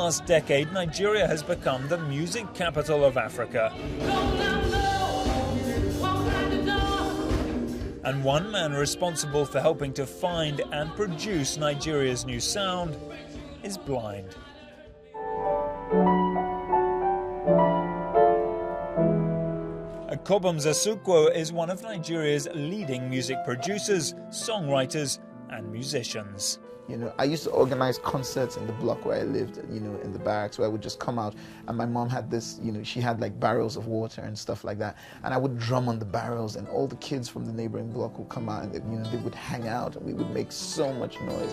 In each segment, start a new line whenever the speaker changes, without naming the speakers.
last decade, Nigeria has become the music capital of Africa. And one man responsible for helping to find and produce Nigeria's new sound is blind. Cobhams Asuquo is one of Nigeria's leading music producers, songwriters and musicians.
You know, I used to organize concerts in the block where I lived, you know, in the barracks, where I would just come out, and my mom had this, you know, she had like barrels of water and stuff like that, and I would drum on the barrels, and all the kids from the neighboring block would come out, and you know, they would hang out, and we would make so much noise.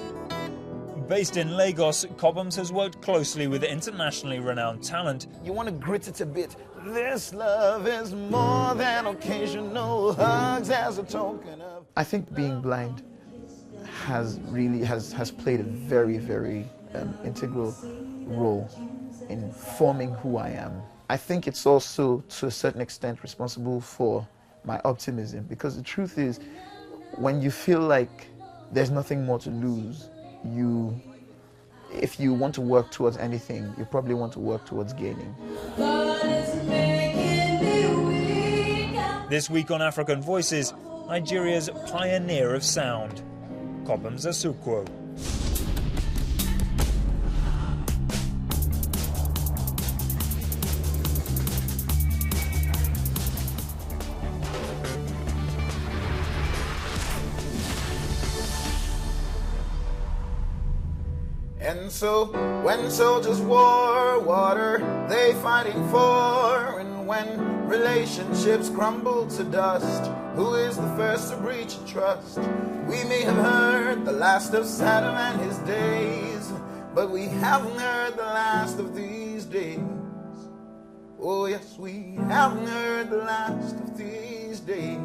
Based in Lagos, Cobhams has worked closely with internationally renowned talent.
You want to grit it a bit. This love is more than occasional hugs as a token of... I think being blind has played a very, very integral role in forming who I am. I think it's also, to a certain extent, responsible for my optimism, because the truth is, when you feel like there's nothing more to lose, if you want to work towards anything, you probably want to work towards gaining.
This week on African Voices, Nigeria's pioneer of sound, Cobhams Asuquo.
And so, when soldiers war water, they fighting for, and when relationships crumble to dust, who is the first to breach trust? We may have heard the last of Saddam and his days, but we haven't heard the last of these days. Oh yes, we haven't heard the last of these days.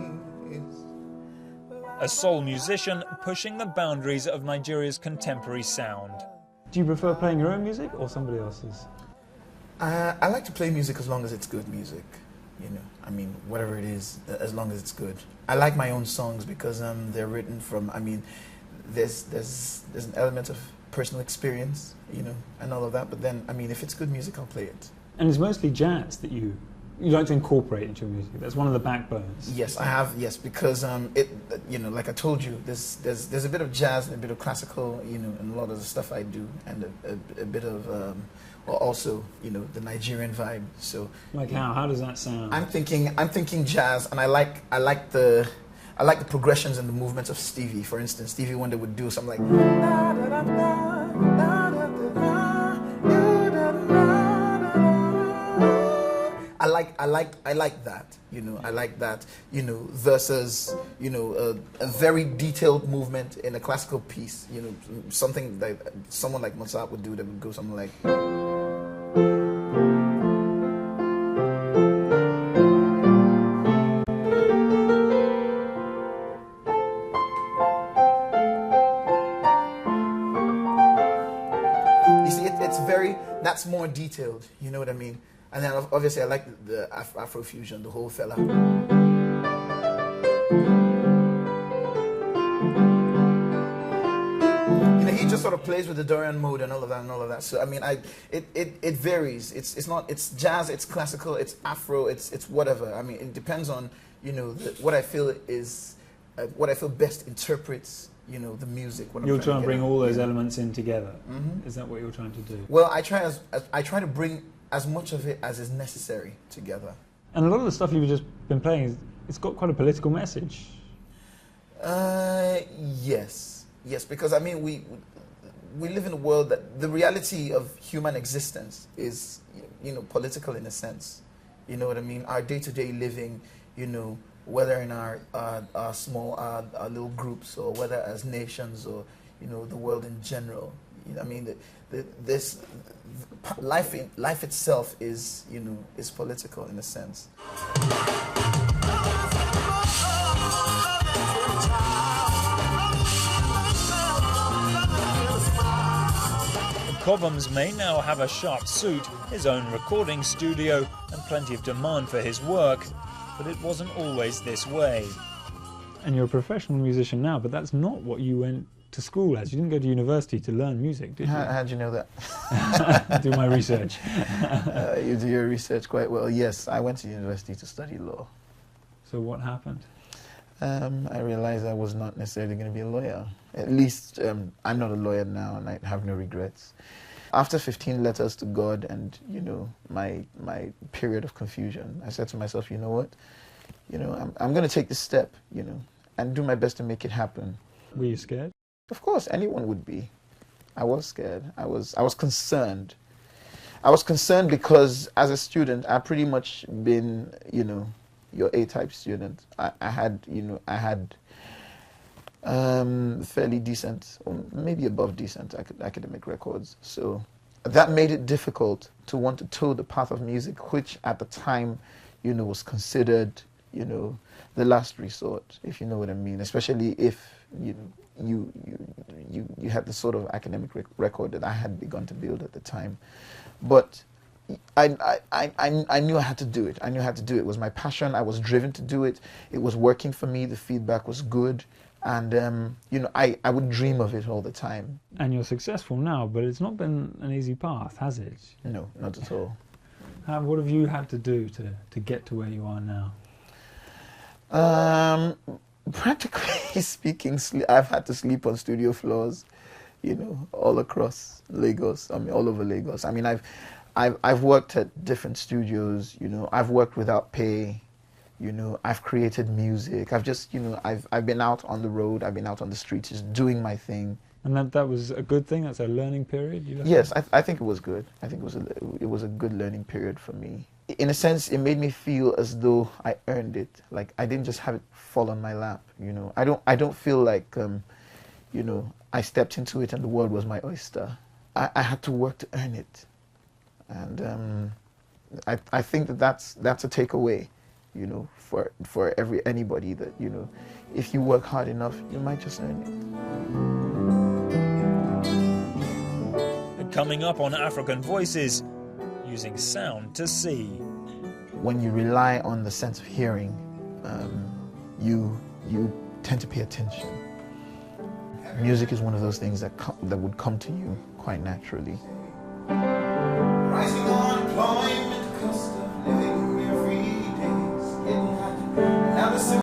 A soul musician pushing the boundaries of Nigeria's contemporary sound.
Do you prefer playing your own music or somebody else's?
I like to play music as long as it's good music. You know, I mean, whatever it is, as long as it's good. I like my own songs because they're written from, I mean, there's an element of personal experience, you know, and all of that. But then, I mean, if it's good music, I'll play it.
And it's mostly jazz that you like to incorporate into your music. That's one of the backbones.
Yes, I have. Yes, because you know, like I told you, there's a bit of jazz and a bit of classical, you know, and a lot of the stuff I do, and a bit of well, also, you know, the Nigerian vibe. So
like how does that sound?
I'm thinking jazz, and I like the progressions and the movements of Stevie. For instance, Stevie Wonder would do something like. I like that, you know. I like that, you know, versus, you know, a very detailed movement in a classical piece. You know, something that someone like Mozart would do that would go something like. You see, that's more detailed. You know what I mean? And then obviously I like the Afrofusion, the whole fella. You know, he just sort of plays with the Dorian mode and all of that. So I mean, it varies. It's jazz, it's classical, it's Afro, it's whatever. I mean, it depends on, you know, what I feel best interprets, you know, the music.
You're trying to bring all those elements in together. Mm-hmm. Is that what you're trying to do?
Well, I try to bring as much of it as is necessary together.
And a lot of the stuff you've just been playing, it's got quite a political message.
Yes, because I mean we live in a world that the reality of human existence is, you know, political in a sense. You know what I mean? Our day-to-day living, you know, whether in our small our little groups, or whether as nations, or, you know, the world in general. You know, I mean, life itself is, you know, is political in a sense.
Cobhams may now have a sharp suit, his own recording studio, and plenty of demand for his work, but it wasn't always this way.
And you're a professional musician now, but that's not what you went to school as? You didn't go to university to learn music, did you?
How'd you know that?
Do my research.
You do your research quite well. Yes, I went to university to study law.
So what happened?
I realized I was not necessarily going to be a lawyer. At least I'm not a lawyer now, and I have no regrets. After 15 letters to God and, you know, my period of confusion, I said to myself, you know what? You know, I'm going to take this step, you know, and do my best to make it happen.
Were you scared?
Of course, anyone would be. I was scared. I was concerned. I was concerned because as a student, I've pretty much been, you know, your A-type student. I had fairly decent, or maybe above decent academic records. So that made it difficult to want to toe the path of music, which at the time, you know, was considered, you know, the last resort, if you know what I mean. Especially if you had the sort of academic record that I had begun to build at the time. But I knew I had to do it. I knew I had to do it. It was my passion. I was driven to do it. It was working for me. The feedback was good. And, you know, I would dream of it all the time.
And you're successful now, but it's not been an easy path, has it?
No, not at all.
What have you had to do to get to where you are now?
Practically speaking, I've had to sleep on studio floors, you know, all across Lagos. I mean, all over Lagos. I mean, I've worked at different studios, you know. I've worked without pay, you know. I've created music. I've just, you know, I've been out on the road. I've been out on the streets, just doing my thing.
And that was a good thing. That's a learning period.
Yes, I think it was good. I think it was a good learning period for me. In a sense, it made me feel as though I earned it. Like I didn't just have it fall on my lap. You know, I don't feel like, you know, I stepped into it and the world was my oyster. I had to work to earn it. And I think that's a takeaway, you know, for anybody, that, you know, if you work hard enough, you might just earn
it. Coming up on African Voices, using sound to see.
When you rely on the sense of hearing, you tend to pay attention. Music is one of those things that would come to you quite naturally.